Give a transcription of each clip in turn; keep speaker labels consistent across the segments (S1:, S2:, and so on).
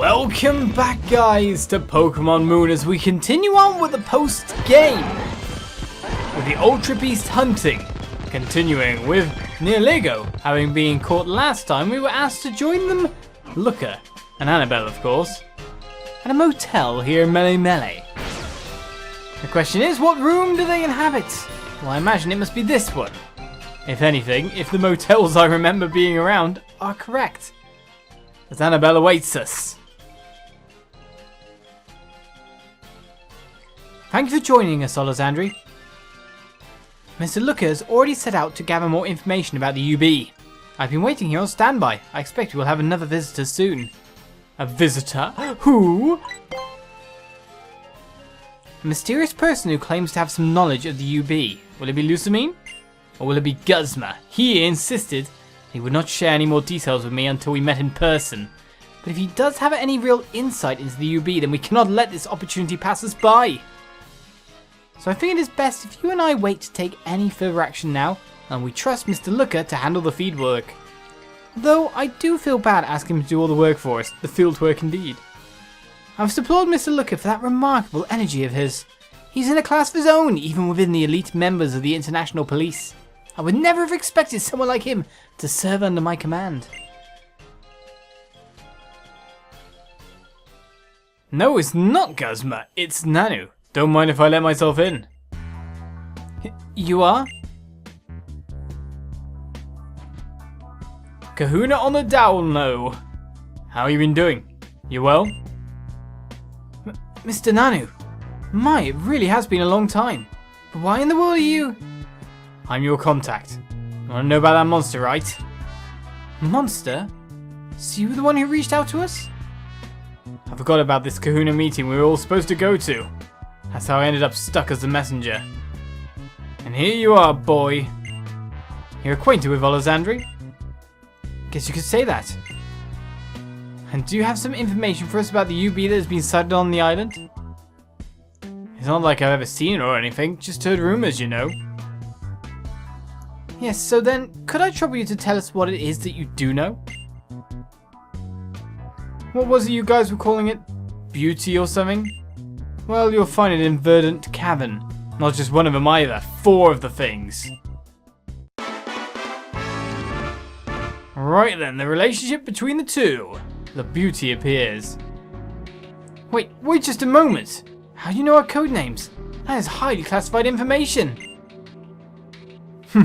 S1: Welcome back, guys, to Pokemon Moon as we continue on with the post-game with the Ultra Beast hunting. Continuing with Nillie, having been caught last time, we were asked to join them, Looker and Anabel, of course, at a motel here in Melee. The question is, what room do they inhabit? Well, I imagine it must be this one. If anything, if the motels I remember being around are correct. As Anabel awaits us. Thank you for joining us, Olizandri. Mr. Looker has already set out to gather more information about the UB. I've been waiting here on standby. I expect we'll have another visitor soon. A visitor? Who? A mysterious person who claims to have some knowledge of the UB. Will it be Lucamine? Or will it be Guzma? He insisted he would not share any more details with me until we met in person. But if he does have any real insight into the UB, then we cannot let this opportunity pass us by. So I think it is best if you and I wait to take any further action now, and we trust Mr. Looker to handle the feed work. Though I do feel bad asking him to do all the work for us, the field work indeed. I must applaud Mr. Looker for that remarkable energy of his. He's in a class of his own, even within the elite members of the International Police. I would never have expected someone like him to serve under my command. No, it's not Guzma, it's Nanu. Don't mind if I let myself in. You are? Kahuna on the down low. How you been doing? You well? Mr. Nanu. My, it really has been a long time. But why in the world are you? I'm your contact. You want to know about that monster, right? Monster? So you were the one who reached out to us? I forgot about this Kahuna meeting we were all supposed to go to. That's how I ended up stuck as the messenger. And here you are, boy. You're acquainted with Olizandri? Guess you could say that. And do you have some information for us about the UB that has been sighted on the island? It's not like I've ever seen it or anything, just heard rumors, you know. Yes, so then, could I trouble you to tell us what it is that you do know? What was it you guys were calling it? Beauty or something? Well, you'll find it in Verdant Cavern. Not just one of them either, 4 of the things. Right then, the relationship between the two. The beauty appears. Wait just a moment. How do you know our code names? That is highly classified information. No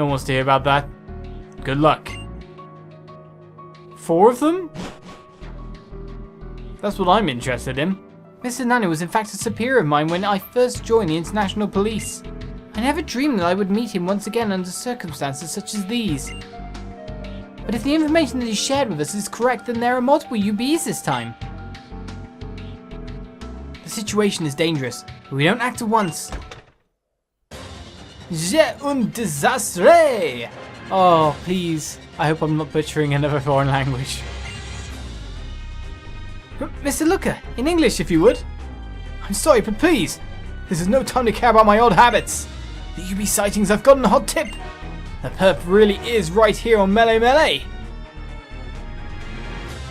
S1: one wants to hear about that. Good luck. 4 of them? That's what I'm interested in. Mr. Nanu was in fact a superior of mine when I first joined the International Police. I never dreamed that I would meet him once again under circumstances such as these. But if the information that he shared with us is correct, then there are multiple UBs this time. The situation is dangerous. If we don't act at once. J'ai un désastre! Oh, please. I hope I'm not butchering another foreign language. Mr. Looker, in English if you would. I'm sorry, but please. This is no time to care about my old habits. The UB sightings, I've gotten a hot tip. The perp really is right here on Melee.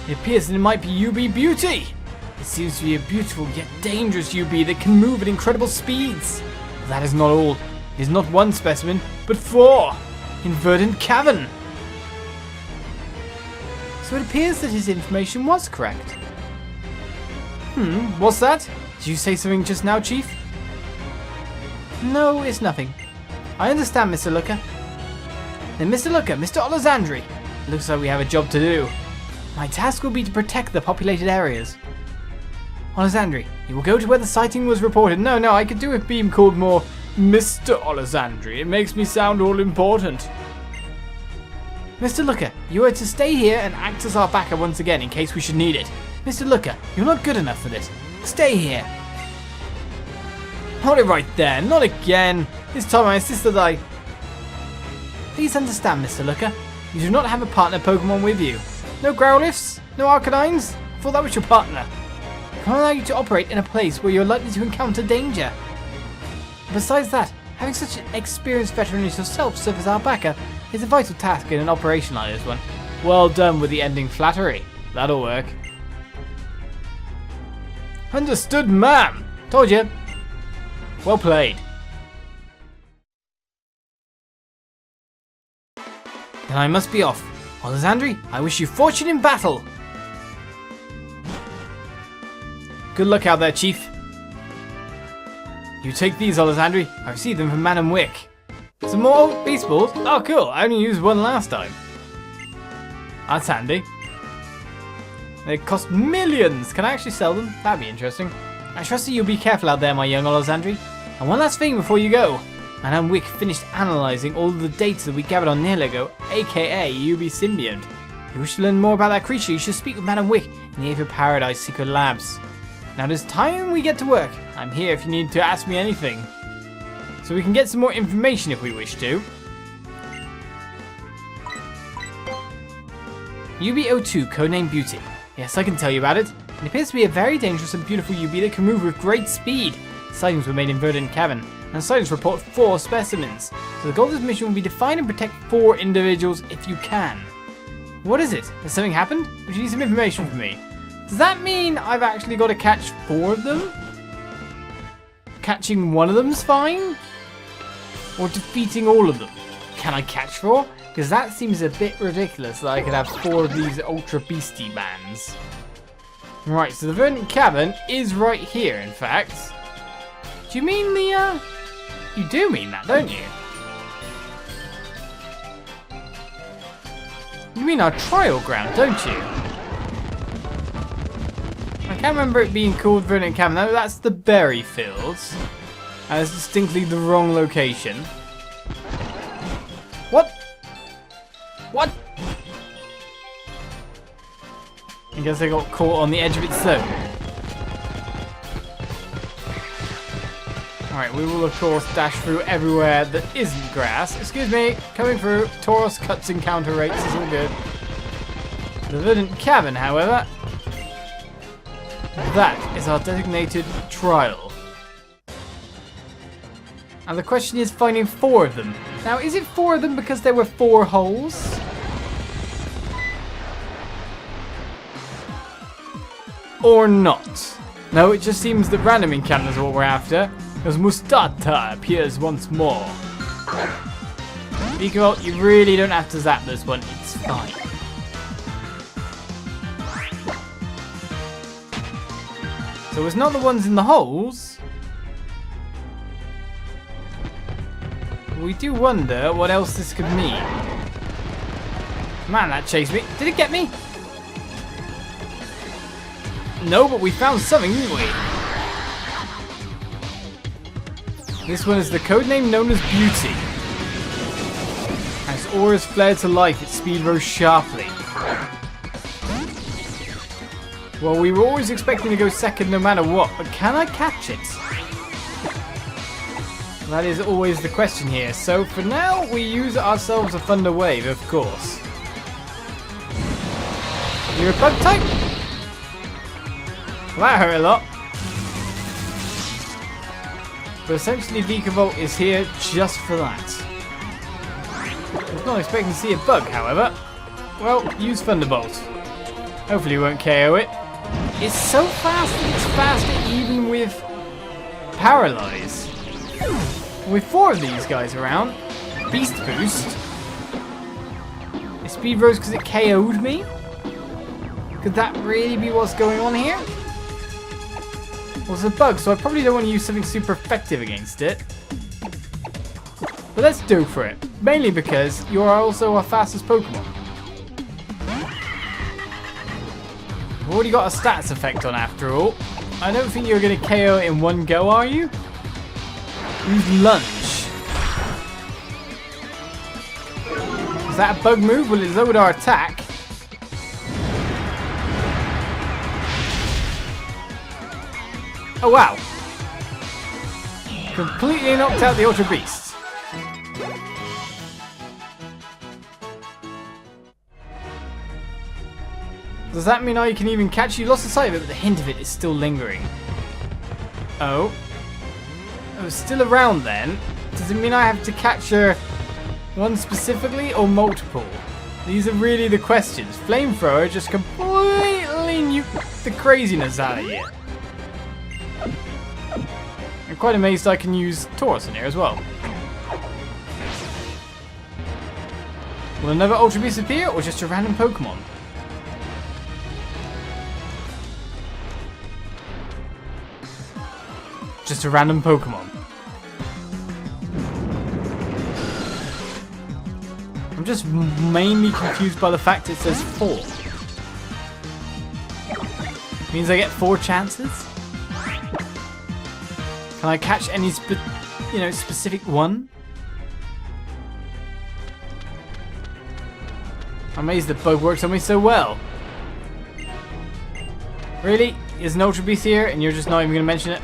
S1: It appears that it might be UB Beauty. It seems to be a beautiful yet dangerous UB that can move at incredible speeds. But that is not all. It is not one specimen, but 4. In Verdant Cavern. So it appears that his information was correct. What's that? Did you say something just now, Chief? No, it's nothing. I understand, Mr. Looker. Then Mr. Looker, Mr. Olizandri, looks like we have a job to do. My task will be to protect the populated areas. Olizandri, you will go to where the sighting was reported. No, I could do with being called more Mr. Olizandri. It makes me sound all important. Mr. Looker, you are to stay here and act as our backer once again in case we should need it. Mr. Looker, you're not good enough for this. Stay here. Hold it right there. Not again. This time I insist that I... Please understand, Mr. Looker. You do not have a partner Pokemon with you. No Growliths? No Arcanines? I thought that was your partner. I can't allow you to operate in a place where you're likely to encounter danger. Besides that, having such an experienced veteran as yourself serve as our backer is a vital task in an operation like this one. Well done with the ending flattery. That'll work. Understood, ma'am. Told you. Well played. Then I must be off. Olizandri, I wish you fortune in battle. Good luck out there, Chief. You take these, Olizandri. I received them from Madam Wick. Some more old beast balls? Oh, cool. I only used one last time. That's handy. They cost millions. Can I actually sell them? That'd be interesting. I trust that you'll be careful out there, my young Olizandri. And one last thing before you go. Madam Wick finished analysing all of the data that we gathered on Nihilego, aka UB Symbiont. If you wish to learn more about that creature, you should speak with Madam Wick in the Aether Paradise Secret Labs. Now it is time we get to work. I'm here if you need to ask me anything. So we can get some more information if we wish to. UB02, codename Beauty. Yes, I can tell you about it. It appears to be a very dangerous and beautiful UB that can move with great speed. Sightings were made in Verdant Cavern, and sightings report 4 specimens. So the goal of this mission will be to find and protect 4 individuals if you can. What is it? Has something happened? Would you need some information from me? Does that mean I've actually got to catch 4 of them? Catching one of them's fine? Or defeating all of them? Can I catch 4? Because that seems a bit ridiculous that I could have 4 of these Ultra Beastie bands. Right, so the Verdant Cavern is right here, in fact. Do you mean the, You do mean that, don't you? You mean our trial ground, don't you? I can't remember it being called Verdant Cavern. No, that's the Berry Fields. And it's distinctly the wrong location. What? What? I guess I got caught on the edge of its zone. Alright, we will of course dash through everywhere that isn't grass. Excuse me, coming through. Tauros cuts and counter rates is all good. The Verdant Cavern, however, that is our designated trial. And the question is finding 4 of them. Now, is it 4 of them because there were 4 holes? Or not? No, it just seems that random encounters are what we're after, as Mustata appears once more. Vikavolt, you really don't have to zap this one, it's fine. So it's not the ones in the holes. We do wonder what else this could mean. Man, that chased me. Did it get me? No, but we found something, didn't we? This one is the codename known as Beauty. As auras flared to life, its speed rose sharply. Well, we were always expecting to go second no matter what, but can I catch it? That is always the question here. So for now, we use ourselves a Thunder Wave, of course. You're a bug type? Well, that hurt a lot. But essentially, Vikavolt is here just for that. I was not expecting to see a bug, however. Well, use Thunderbolt. Hopefully you won't KO it. It's so fast that it's faster even with Paralyze. With 4 of these guys around, Beast Boost. It speed rose because it KO'd me? Could that really be what's going on here? Well, it's a bug, so I probably don't want to use something super effective against it. But let's go for it. Mainly because you are also our fastest Pokemon. We've already got a stats effect on after all. I don't think you're going to KO it in one go, are you? Use Lunge. Is that a bug move? Will it lowered our attack? Oh wow. Completely knocked out the Ultra Beast. Does that mean I can even catch you? Lost the sight of it, but the hint of it is still lingering. Oh. Oh, it's still around then. Does it mean I have to capture one specifically or multiple? These are really the questions. Flamethrower just completely nuked the craziness out of here. quite amazed I can use Taurus in here as well. Will another Ultra Beast appear, or just a random Pokemon? Just a random Pokemon. I'm just mainly confused by the fact it says 4. Means I get 4 chances? Can I catch any specific one? I'm amazed that Bug works on me so well. Really? Is an Ultra Beast here and you're just not even going to mention it?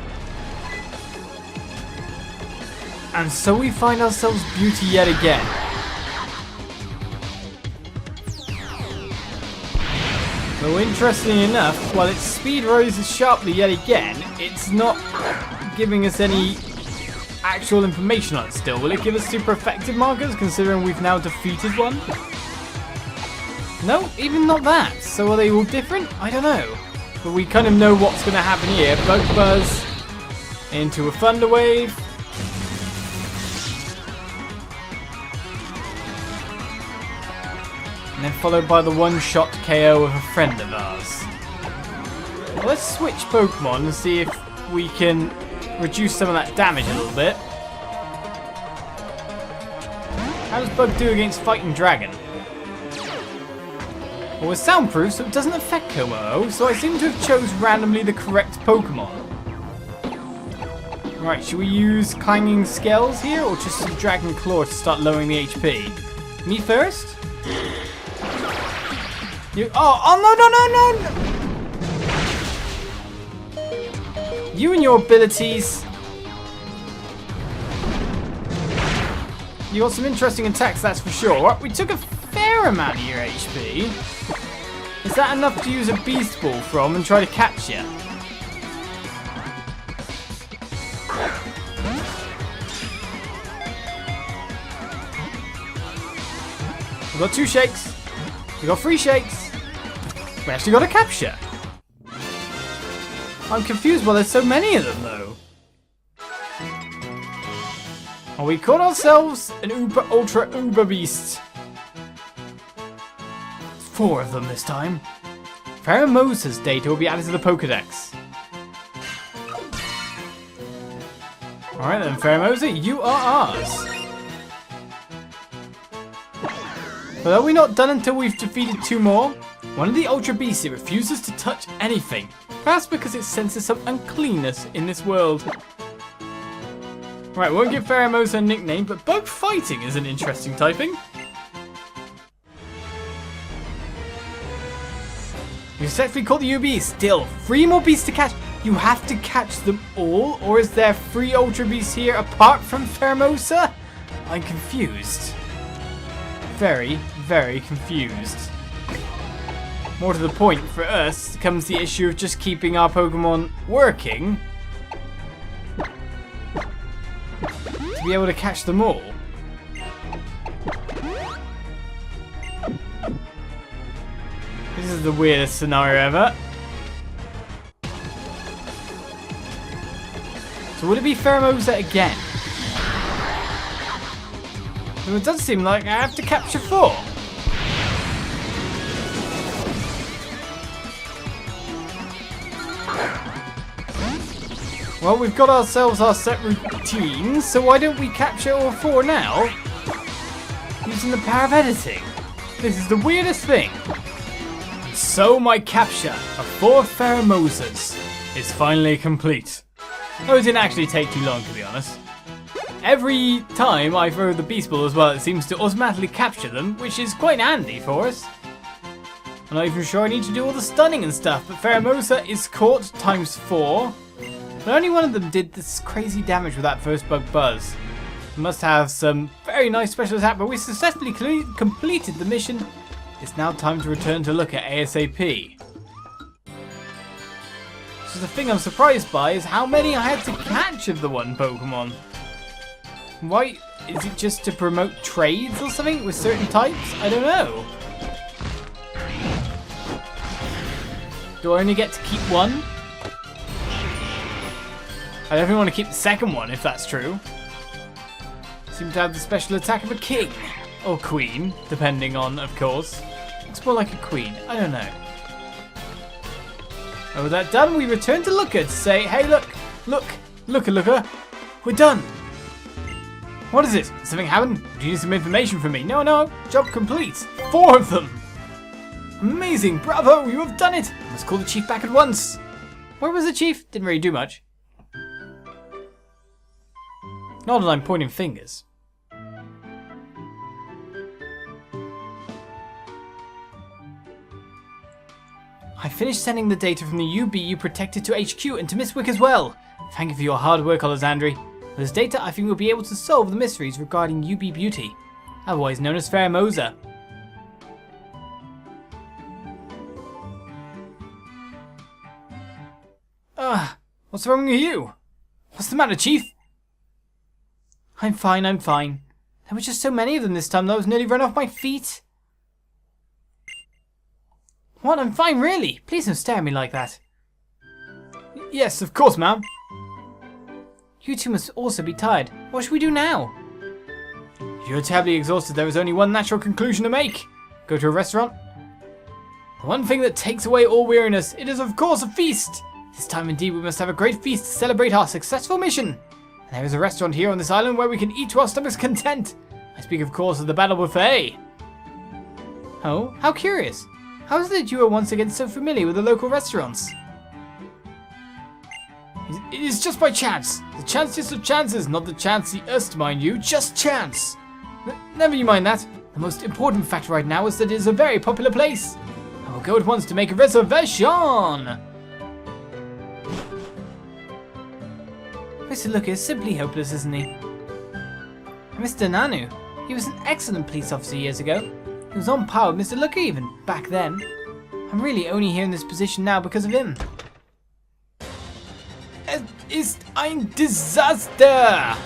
S1: And so we find ourselves Beauty yet again. Though interestingly enough, while its speed rises sharply yet again, it's not giving us any actual information on it still. Will it give us super effective markers considering we've now defeated one? No, even not that. So are they all different? I don't know. But we kind of know what's going to happen here. Bug Buzz into a Thunder Wave. And then followed by the one-shot KO of a friend of ours. Well, let's switch Pokemon and see if we can reduce some of that damage a little bit. How does Bug do against Fighting Dragon? Well, it's soundproof, so it doesn't affect Kommo-o, so I seem to have chose randomly the correct Pokemon. Right, should we use Clanging Scales here, or just some Dragon Claw to start lowering the HP? Me first? Oh, no! You and your abilities. You got some interesting attacks, that's for sure. We took a fair amount of your HP. Is that enough to use a Beast Ball from and try to catch you? We got 2 shakes. We got 3 shakes. We actually got a capture. I'm confused why there's so many of them though. And we caught ourselves an Ultra Beast. 4 of them this time. Pheremosa's data will be added to the Pokedex. Alright then, Pheremosa, you are ours. But are we not done until we've defeated 2 more? One of the Ultra Beasts refuses to touch anything. Perhaps because it senses some uncleanness in this world. Right, won't give Pheremosa a nickname, but Bug Fighting is an interesting typing. You successfully caught the UB. Still, 3 more beasts to catch. You have to catch them all, or is there 3 Ultra Beasts here apart from Pheremosa? I'm confused. Very, very confused. More to the point, for us comes the issue of just keeping our Pokemon working to be able to catch them all. This is the weirdest scenario ever. So would it be Pheremosa again? It does seem like I have to capture 4. Well, we've got ourselves our set routines, so why don't we capture all 4 now? Using the power of editing. This is the weirdest thing. And so my capture of 4 Pheremosas is finally complete. Oh, it didn't actually take too long, to be honest. Every time I throw the Beast Ball as well, it seems to automatically capture them, which is quite handy for us. I'm not even sure I need to do all the stunning and stuff, but Pheremosa is caught times 4. But only one of them did this crazy damage with that first Bug Buzz. We must have some very nice special attack, but we successfully completed the mission. It's now time to return to Looker ASAP. So the thing I'm surprised by is how many I had to catch of the one Pokemon. Why? Is it just to promote trades or something with certain types? I don't know. Do I only get to keep one? I definitely want to keep the second one if that's true. Seem to have the special attack of a king. Or queen, depending on, of course. Looks more like a queen. I don't know. And with that done, we return to Looker to say, hey, Looker. We're done. What is it? Did something happen? Do you need some information from me? No. Job complete. 4 of them. Amazing. Bravo. You have done it. Let's call the chief back at once. Where was the chief? Didn't really do much. Not that I'm pointing fingers. I finished sending the data from the UB you protected to HQ and to Miss Wick as well. Thank you for your hard work, Olizandri. With this data, I think we'll be able to solve the mysteries regarding UB Beauty, otherwise known as Pheremosa. What's wrong with you? What's the matter, Chief? I'm fine. There were just so many of them this time that I was nearly run off my feet. What? I'm fine, really? Please don't stare at me like that. Yes, of course, ma'am. You two must also be tired. What should we do now? If you're terribly exhausted, there is only one natural conclusion to make. Go to a restaurant. The one thing that takes away all weariness, it is of course a feast. This time indeed we must have a great feast to celebrate our successful mission. And there is a restaurant here on this island where we can eat to our stomach's content. I speak of course of the Battle Buffet. Oh, how curious. How is it that you are once again so familiar with the local restaurants? It is just by chance. The chanciest of chances, not the chanciest, mind you, just chance. Never you mind that. The most important fact right now is that it is a very popular place. I will go at once to make a reservation. Mr. Looker is simply hopeless, isn't he? Mr. Nanu, he was an excellent police officer years ago. He was on par with Mr. Looker even, back then. I'm really only here in this position now because of him. Es ist ein Desaster!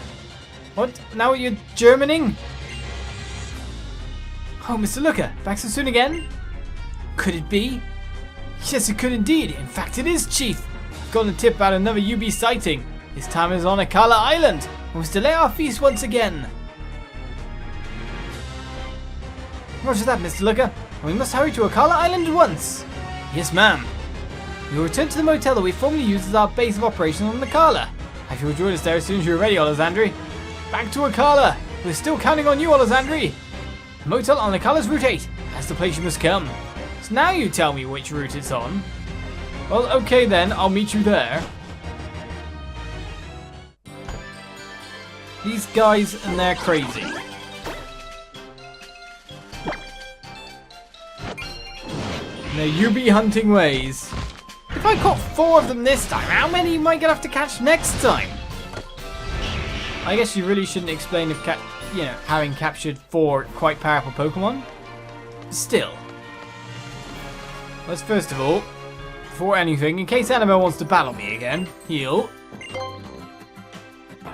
S1: What? Now you're Germaning? Oh, Mr. Looker, back so soon again? Could it be? Yes, it could indeed. In fact, it is, Chief. I've gotten a tip about another UB sighting. This time is on Akala Island. We must delay our feast once again. Roger that, Mr. Looker. We must hurry to Akala Island at once. Yes, ma'am. We will return to the motel that we formerly used as our base of operations on Akala. I shall join us there as soon as you're ready, Olizandri. Back to Akala. We're still counting on you, Olizandri. The motel on Akala's Route 8. That's the place you must come. So now you tell me which route it's on. Well, okay then. I'll meet you there. These guys and they're crazy. Their UB hunting ways. If I caught 4 of them this time, how many am I gonna have to catch next time? I guess you really shouldn't explain if having captured 4 quite powerful Pokemon. Still. Let's first of all, before anything, in case Anabel wants to battle me again, heal.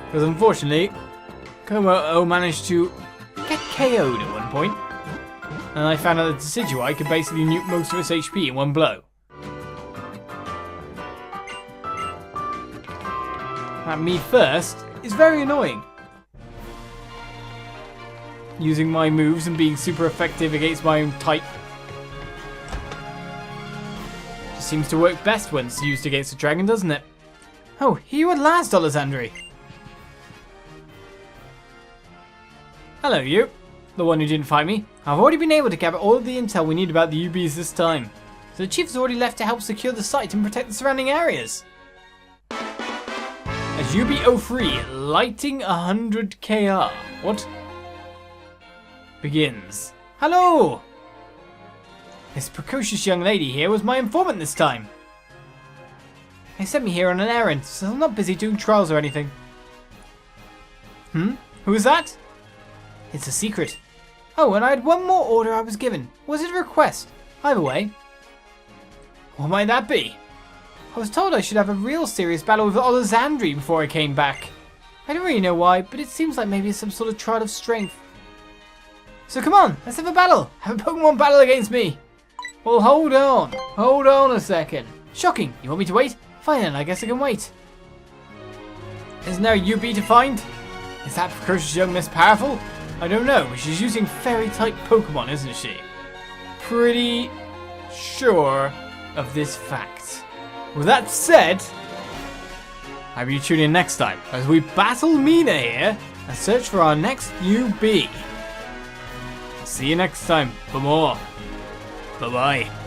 S1: Because unfortunately, Kommo-o managed to get KO'd at one point. And I found out that Decidueye could basically nuke most of its HP in one blow. That me first is very annoying. Using my moves and being super effective against my own type. Just seems to work best when it's used against a dragon, doesn't it? Oh, here you at last, Olizandri. Hello, you. The one who didn't fight me. I've already been able to gather all of the intel we need about the UBs this time. So the chief has already left to help secure the site and protect the surrounding areas. As UB-03, lighting 100 KR. What? Begins. Hello! This precocious young lady here was my informant this time. They sent me here on an errand, so I'm not busy doing trials or anything. Who is that? It's a secret. Oh, and I had one more order I was given. Was it a request? Either way. What might that be? I was told I should have a real serious battle with Olizandri before I came back. I don't really know why, but it seems like maybe it's some sort of trial of strength. So come on, let's have a battle. Have a Pokemon battle against me. Well, hold on. Hold on a second. Shocking. You want me to wait? Fine then, I guess I can wait. Isn't there a UB to find? Is that precocious young Miss powerful? I don't know, but she's using fairy-type Pokemon, isn't she? Pretty sure of this fact. With that said, I hope you tune in next time as we battle Mina here and search for our next UB. See you next time for more. Bye-bye.